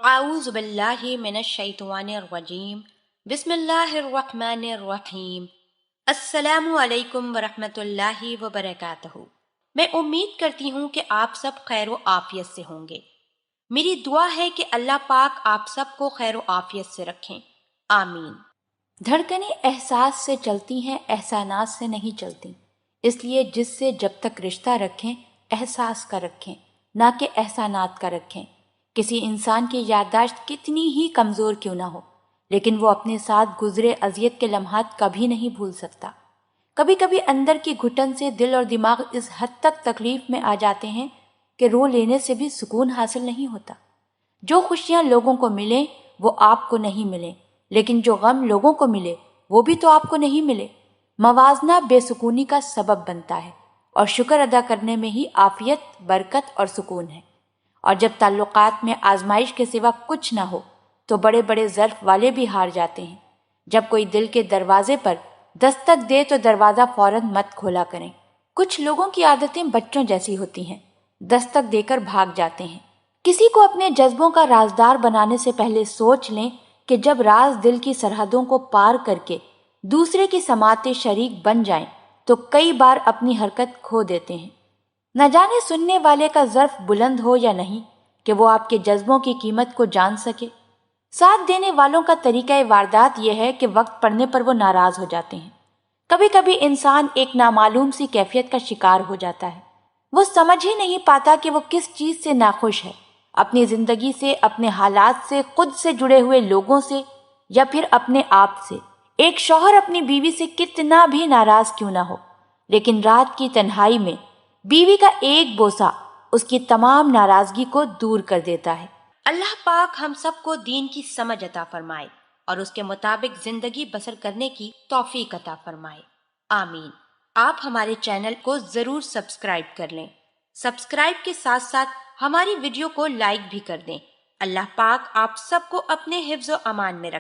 اعوذ باللہ من الشیطان الرجیم بسم اللہ الرحمن الرحیم السلام علیکم ورحمۃ اللہ وبرکاتہ۔ میں امید کرتی ہوں کہ آپ سب خیر و عافیت سے ہوں گے۔ میری دعا ہے کہ اللہ پاک آپ سب کو خیر و عافیت سے رکھیں، آمین۔ دھڑکنیں احساس سے چلتی ہیں، احسانات سے نہیں چلتی، اس لیے جس سے جب تک رشتہ رکھیں احساس کا رکھیں، نہ کہ احسانات کا رکھیں۔ کسی انسان کی یادداشت کتنی ہی کمزور کیوں نہ ہو، لیکن وہ اپنے ساتھ گزرے اذیت کے لمحات کبھی نہیں بھول سکتا۔ کبھی کبھی اندر کی گھٹن سے دل اور دماغ اس حد تک تکلیف میں آ جاتے ہیں کہ رو لینے سے بھی سکون حاصل نہیں ہوتا۔ جو خوشیاں لوگوں کو ملیں وہ آپ کو نہیں ملیں، لیکن جو غم لوگوں کو ملے وہ بھی تو آپ کو نہیں ملے۔ موازنہ بے سکونی کا سبب بنتا ہے، اور شکر ادا کرنے میں ہی عافیت، برکت اور سکون ہے۔ اور جب تعلقات میں آزمائش کے سوا کچھ نہ ہو تو بڑے بڑے ظرف والے بھی ہار جاتے ہیں۔ جب کوئی دل کے دروازے پر دستک دے تو دروازہ فوراً مت کھولا کریں۔ کچھ لوگوں کی عادتیں بچوں جیسی ہوتی ہیں، دستک دے کر بھاگ جاتے ہیں۔ کسی کو اپنے جذبوں کا رازدار بنانے سے پہلے سوچ لیں کہ جب راز دل کی سرحدوں کو پار کر کے دوسرے کی سماعت شریک بن جائیں تو کئی بار اپنی حرکت کھو دیتے ہیں۔ نہ جانے سننے والے کا ظرف بلند ہو یا نہیں کہ وہ آپ کے جذبوں کی قیمت کو جان سکے۔ ساتھ دینے والوں کا طریقہ واردات یہ ہے کہ وقت پڑنے پر وہ ناراض ہو جاتے ہیں۔ کبھی کبھی انسان ایک نامعلوم سی کیفیت کا شکار ہو جاتا ہے۔ وہ سمجھ ہی نہیں پاتا کہ وہ کس چیز سے ناخوش ہے، اپنی زندگی سے، اپنے حالات سے، خود سے جڑے ہوئے لوگوں سے، یا پھر اپنے آپ سے۔ ایک شوہر اپنی بیوی سے کتنا بھی ناراض کیوں نہ ہو، لیکن رات کی تنہائی میں بیوی کا ایک بوسہ اس کی تمام ناراضگی کو دور کر دیتا ہے۔ اللہ پاک ہم سب کو دین کی سمجھ عطا فرمائے اور اس کے مطابق زندگی بسر کرنے کی توفیق عطا فرمائے، آمین۔ آپ ہمارے چینل کو ضرور سبسکرائب کر لیں۔ سبسکرائب کے ساتھ ساتھ ہماری ویڈیو کو لائک بھی کر دیں۔ اللہ پاک آپ سب کو اپنے حفظ و امان میں رکھے۔